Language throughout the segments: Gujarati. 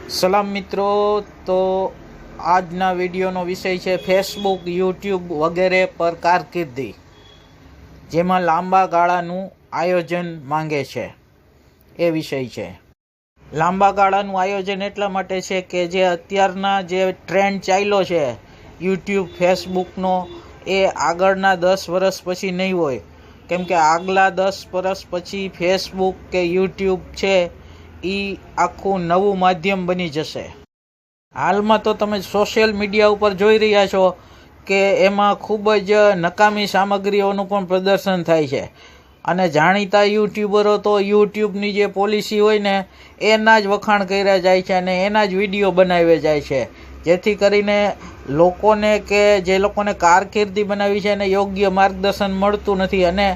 સલામ મિત્રો, તો આજના વિડીયોનો વિષય છે ફેસબુક, યુટ્યુબ વગેરે પર કારકિર્દી, જેમાં લાંબા ગાળાનું આયોજન માંગે છે. એ વિષય છે. લાંબા ગાળાનું આયોજન એટલા માટે છે કે જે અત્યારના જે ટ્રેન્ડ ચાલ્યો છે યુટ્યુબ, ફેસબુકનો, એ આગળના 10 વર્ષ પછી નહીં હોય. કેમ કે આગલા 10 વર્ષ પછી ફેસબુક કે યુટ્યુબ છે એ આખું નવું માધ્યમ બની જશે. હાલમાં તો તમે સોશિયલ મીડિયા ઉપર જોઈ રહ્યા છો કે એમાં ખૂબ જ નકામી સામગ્રીઓનું પણ પ્રદર્શન થાય છે. અને જાણીતા યુટ્યુબરો તો યુટ્યુબની જે પોલિસી હોય ને એના જ વખાણ કર્યા જાય છે અને એના જ વિડીયો બનાવ્યા જાય છે, જેથી કરીને લોકોને કે જે લોકોને કારકિર્દી બનાવી છે એને યોગ્ય માર્ગદર્શન મળતું નથી. અને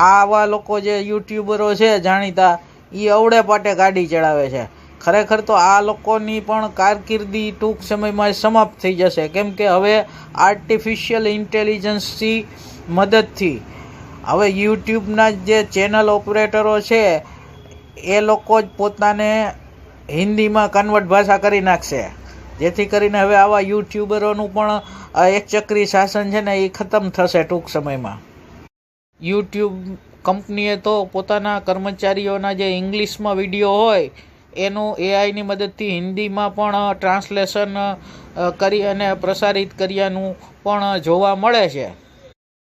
આવા લોકો જે યુટ્યુબરો છે જાણીતા, એ અવળે પાટે ગાડી ચડાવે છે. ખરેખર તો આ લોકોની પણ કારકિર્દી ટૂંક સમયમાં સમાપ્ત થઈ જશે. કેમ કે હવે આર્ટિફિશિયલ ઇન્ટેલિજન્સની મદદથી હવે યુટ્યુબના જે ચેનલ ઓપરેટરો છે એ લોકો જ પોતાને હિન્દીમાં કન્વર્ટ ભાષા કરી નાખશે, જેથી કરીને હવે આવા યુટ્યુબરોનું પણ એક ચક્રી શાસન છે ને એ ખતમ થશે ટૂંક સમયમાં. યુટ્યુબ કંપનીએ તો પોતાના કર્મચારીઓના જે ઇંગ્લિશમાં વિડીયો હોય એનું એઆઈની મદદથી હિન્દીમાં પણ ટ્રાન્સલેશન કરી અને પ્રસારિત કર્યાનું પણ જોવા મળે છે.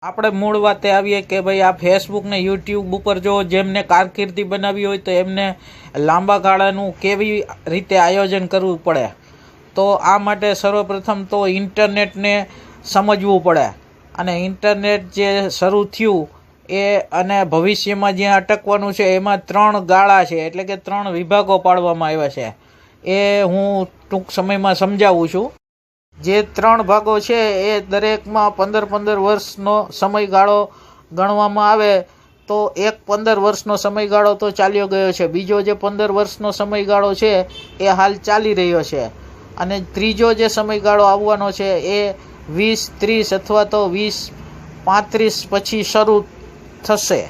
આપણે મૂળ વાતે આવીએ કે ભાઈ આ ફેસબુક ને યુટ્યુબ ઉપર જો જેમને કારકિર્દી બનાવી હોય તો એમને લાંબા ગાળાનું કેવી રીતે આયોજન કરવું પડે. તો આ માટે સર્વપ્રથમ તો ઇન્ટરનેટને સમજવું પડે. અને ઇન્ટરનેટ જે શરૂ થયું એ અને ભવિષ્યમાં જ્યાં અટકવાનું છે એમાં 3 ગાળા છે, એટલે કે 3 વિભાગો પાડવામાં આવ્યા છે. એ હું ટૂંક સમયમાં સમજાવું છું. જે 3 ભાગો છે એ દરેકમાં 15 વર્ષનો સમયગાળો ગણવામાં આવે તો એક 15 વર્ષનો સમયગાળો તો ચાલ્યો ગયો છે. બીજો જે 15 વર્ષનો સમયગાળો છે એ હાલ ચાલી રહ્યો છે. અને ત્રીજો જે સમયગાળો આવવાનો છે એ 2030 અથવા તો 2035 પછી શરૂ થશે.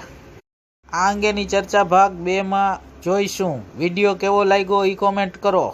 આ અંગેની ચર્ચા ભાગ 2માં જોઈશું. વિડીયો કેવો લાગ્યો એ કોમેન્ટ કરો.